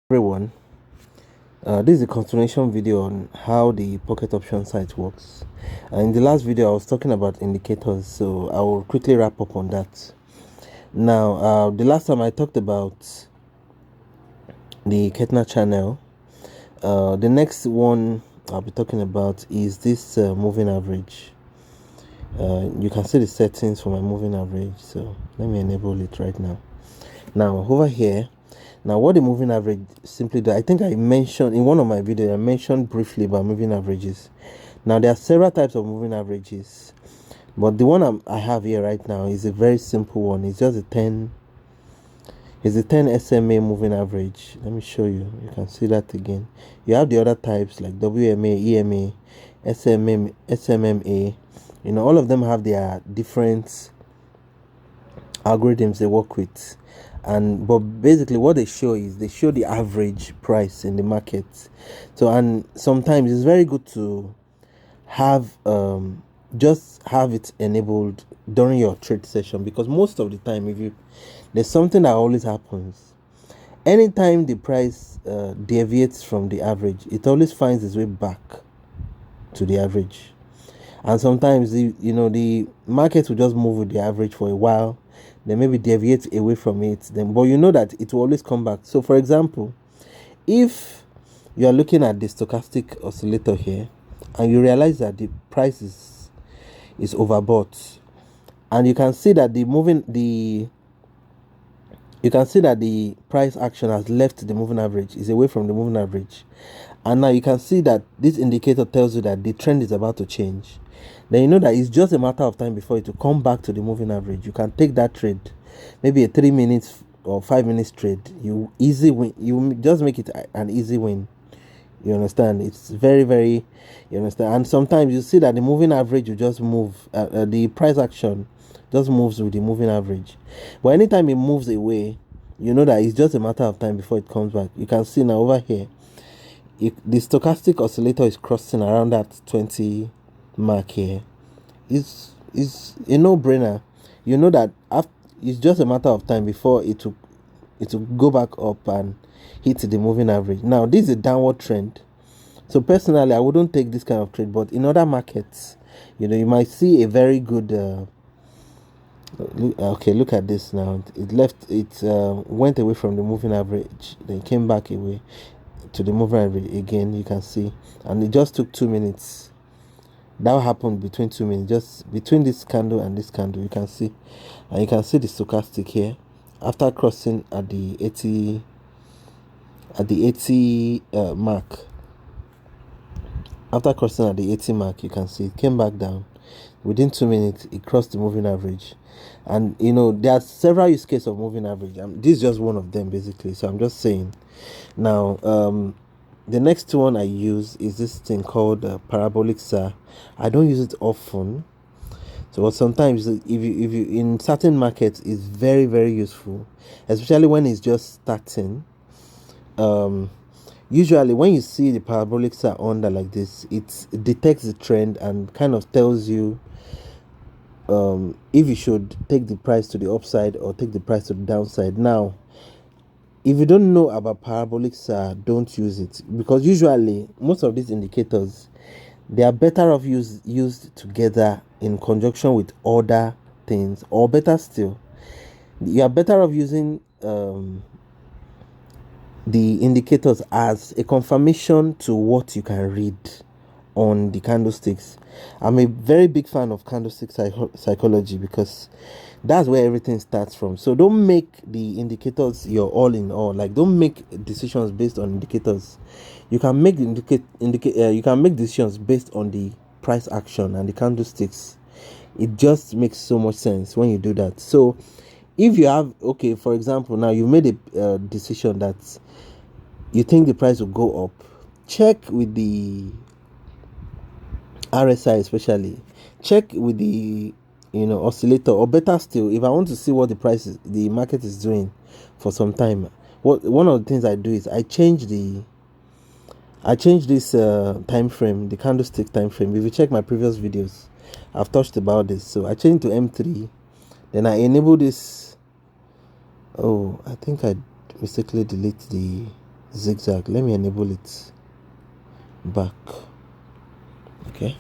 Everyone, this is a continuation video on how the pocket option site works. In the last video I was talking about indicators, so I will quickly wrap up on that. Now the last time I talked about the Ketna channel. The next one I'll be talking about is this moving average. You can see the settings for my moving average, so let me enable it right now. Now over here, now what the moving average simply does, I think I mentioned in one of my videos, I mentioned briefly about moving averages. Now there are several types of moving averages, but the one I have here right now is a very simple one. It's just a 10 SMA moving average. Let me show you. You can see that again. You have the other types like WMA, EMA, SMMA. All of them have their different algorithms they work with, but basically what they show is they show the average price in the market. So, and sometimes it's very good to have just have it enabled during your trade session, because most of the time, if you there's something that always happens anytime the price deviates from the average, it always finds its way back to the average. And sometimes the market will just move with the average for a while, then maybe deviate away from it, then but you know that it will always come back. So for example, if you are looking at the stochastic oscillator here and you realize that the price is overbought, and you can see that the price action has left the moving average, is away from the moving average, and now you can see that this indicator tells you that the trend is about to change, then you know that it's just a matter of time before it will come back to the moving average. You can take that trade, maybe a 3 minutes or 5 minutes trade. You easy win. You just make it an easy win. You understand? It's very, very, you understand? And sometimes you see that the moving average will just move, the price action just moves with the moving average. But anytime it moves away, you know that it's just a matter of time before it comes back. You can see now over here, the stochastic oscillator is crossing around that 20 mark here. It's a no-brainer. You know that it's just a matter of time before it will go back up and hit the moving average. Now this is a downward trend, so personally I wouldn't take this kind of trade, but in other markets, you might see a very good okay, look at this now. It went away from the moving average, then came back away to the moving average again. You can see, and it just took 2 minutes. That happened between 2 minutes, just between this candle and this candle. You can see, and you can see the stochastic here after crossing at the 80 mark. After crossing at the 80 mark, you can see it came back down. Within 2 minutes, it crossed the moving average. And there are several use cases of moving average. This is just one of them, basically. So I'm just saying. Now, the next one I use is this thing called parabolic SAR. I don't use it often. So sometimes, if you in certain markets, it's very, very useful, especially when it's just starting. Usually when you see the parabolic SAR under like this, it detects the trend and kind of tells you if you should take the price to the upside or take the price to the downside. Now, if you don't know about parabolic SAR, don't use it, because usually most of these indicators, they are better off used together in conjunction with other things, or better still, you are better off using the indicators as a confirmation to what you can read on the candlesticks. I'm a very big fan of candlestick psychology, because that's where everything starts from. So don't make the indicators your all in all. Like, don't make decisions based on indicators. You can make you can make decisions based on the price action and the candlesticks. It just makes so much sense when you do that. So if you have, okay, for example, now you made a decision that you think the price will go up, check with the RSI, especially check with the oscillator, or better still, if I want to see what the market is doing for some time, one of the things I do is I change this time frame, the candlestick time frame. If you check my previous videos, I've touched about this. So I change to M3, then I enable this. Oh, I think I mistakenly delete the zigzag. Let me enable it back. Okay,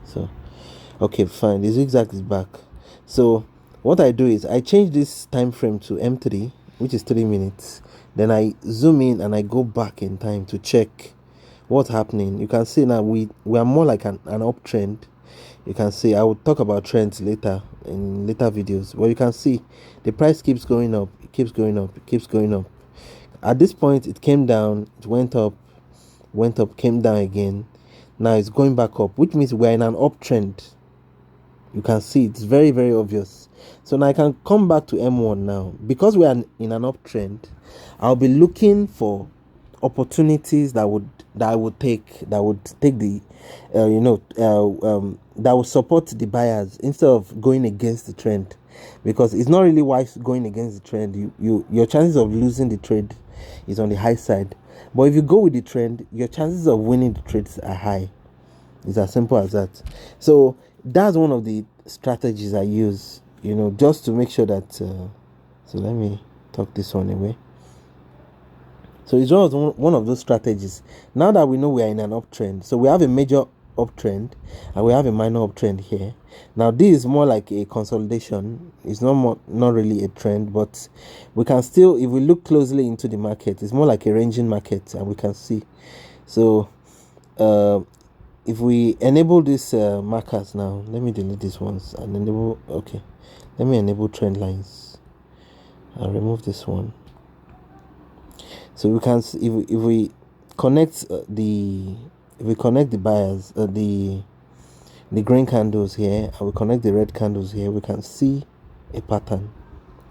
so okay, fine, the zigzag is back. So what I do is I change this time frame to M3, which is 3 minutes. Then I zoom in and I go back in time to check what's happening. You can see now we are more like an uptrend. You can see I will talk about trends later in later videos, but you can see the price keeps going up, it keeps going up, it keeps going up. At this point it came down, it went up, came down again. Now it's going back up, which means we're in an uptrend. You can see it's very, very obvious. So now I can come back to M1 now. Because we are in an uptrend, I'll be looking for opportunities that I would take the that will support the buyers instead of going against the trend, because it's not really wise going against the trend. Your chances of losing the trade is on the high side, but if you go with the trend, your chances of winning the trades are high. It's as simple as that. So that's one of the strategies I use, just to make sure that so let me tuck this one away. So it's one of those strategies. Now that we know we are in an uptrend, so we have a major uptrend and we have a minor uptrend here. Now this is more like a consolidation. It's not really a trend, but we can still, if we look closely into the market, it's more like a ranging market, and we can see. So if we enable these markers now, let me delete these ones and enable. Okay, let me enable trend lines. I'll remove this one. So we can see if we connect the buyers, the green candles here, and we connect the red candles here, we can see a pattern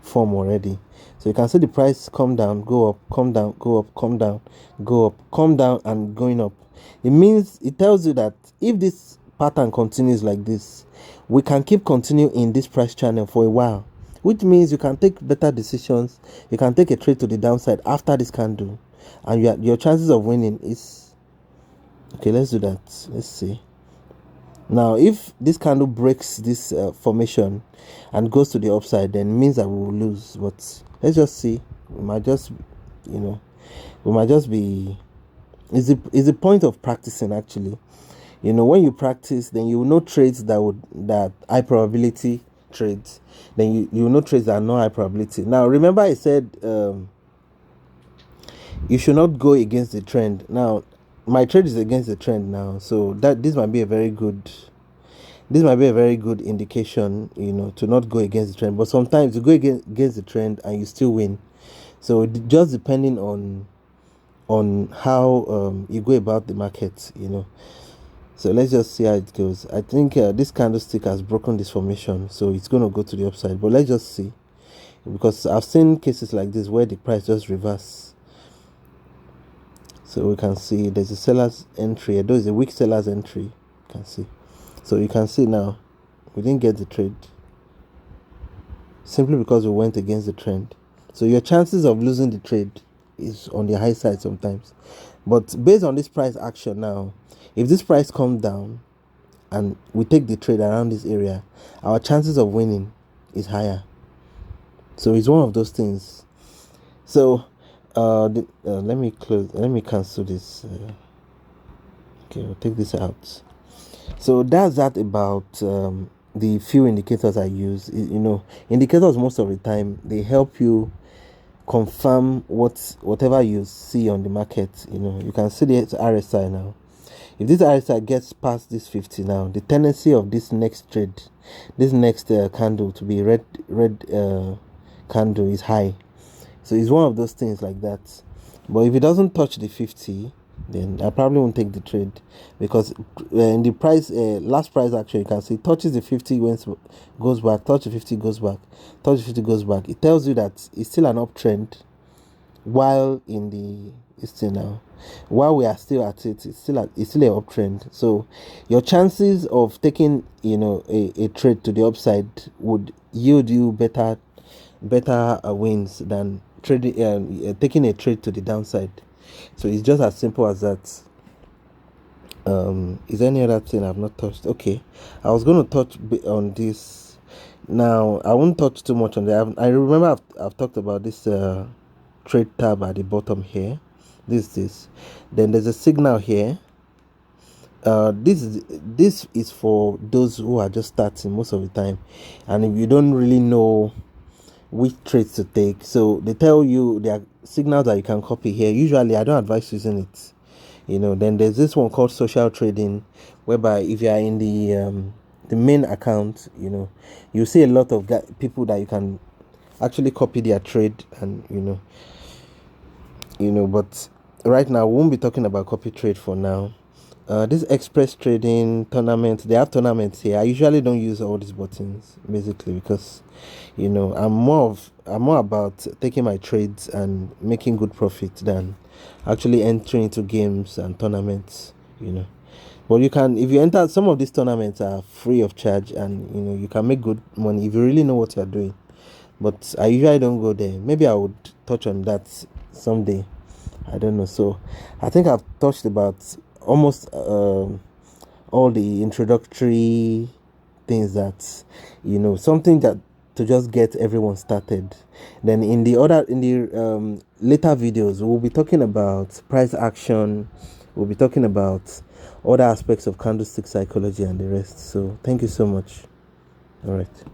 form already. So you can see the price come down, go up, come down, go up, come down, go up, come down, and going up. It tells you that if this pattern continues like this, we can keep continuing in this price channel for a while, which means you can take better decisions. You can take a trade to the downside after this candle, and your chances of winning is okay. Let's do that. Let's see. Now if this candle breaks this formation and goes to the upside, then it means that we will lose. But let's just see. We might just be, it's the point of practicing, actually. When you practice, then you will know trades that high probability trades. Then you will know trades that are not high probability. Now remember I said you should not go against the trend. Now my trade is against the trend now, so this might be a very good indication, to not go against the trend. But sometimes you go against the trend and you still win. So just depending on how you go about the market, So let's just see how it goes. I think this candlestick has broken this formation, so it's going to go to the upside. But let's just see, because I've seen cases like this where the price just reverse. So we can see there's a seller's entry. There is a weak seller's entry. You can see. So you can see now we didn't get the trade simply because we went against the trend. So your chances of losing the trade is on the high side sometimes. But based on this price action now, if this price comes down and we take the trade around this area, our chances of winning is higher. So it's one of those things. So let me cancel this. Okay, I'll take this out. So that's that about the few indicators I use. Indicators most of the time they help you confirm whatever you see on the market. You can see the RSI now. If this RSI gets past this 50 now, the tendency of this next trade, this next candle to be red candle is high. So it's one of those things like that. But if it doesn't touch the 50, then I probably won't take the trade, because in the price last price action, you can see it touches the 50, goes back, touch the 50, goes back, touch the 50, goes back. It tells you that it's still an uptrend, while in the now, while we are still at it, it's still an uptrend. So your chances of taking a trade to the upside would yield you better wins than trading taking a trade to the downside. So it's just as simple as that. Is there any other thing I've not touched? Okay, I was going to touch on this now. I won't touch too much on that. I remember I've talked about this trade tab at the bottom here. This then there's a signal here. This is for those who are just starting most of the time, and if you don't really know which trades to take, so they tell you there are signals that you can copy here. Usually I don't advise using it, then there's this one called social trading, whereby if you are in the main account, you see a lot of people that you can actually copy their trade, and but right now we won't be talking about copy trade for now. This express trading tournament, they have tournaments here. I usually don't use all these buttons basically because I'm more about taking my trades and making good profit than actually entering into games and tournaments. But you can, if you enter, some of these tournaments are free of charge, and you can make good money if you really know what you're doing. But I usually don't go there. Maybe I would touch on that someday. I don't know. So I think I've touched about almost all the introductory things that something that to just get everyone started. Then in the later videos, we'll be talking about price action. We'll be talking about other aspects of candlestick psychology and the rest. So thank you so much. All right.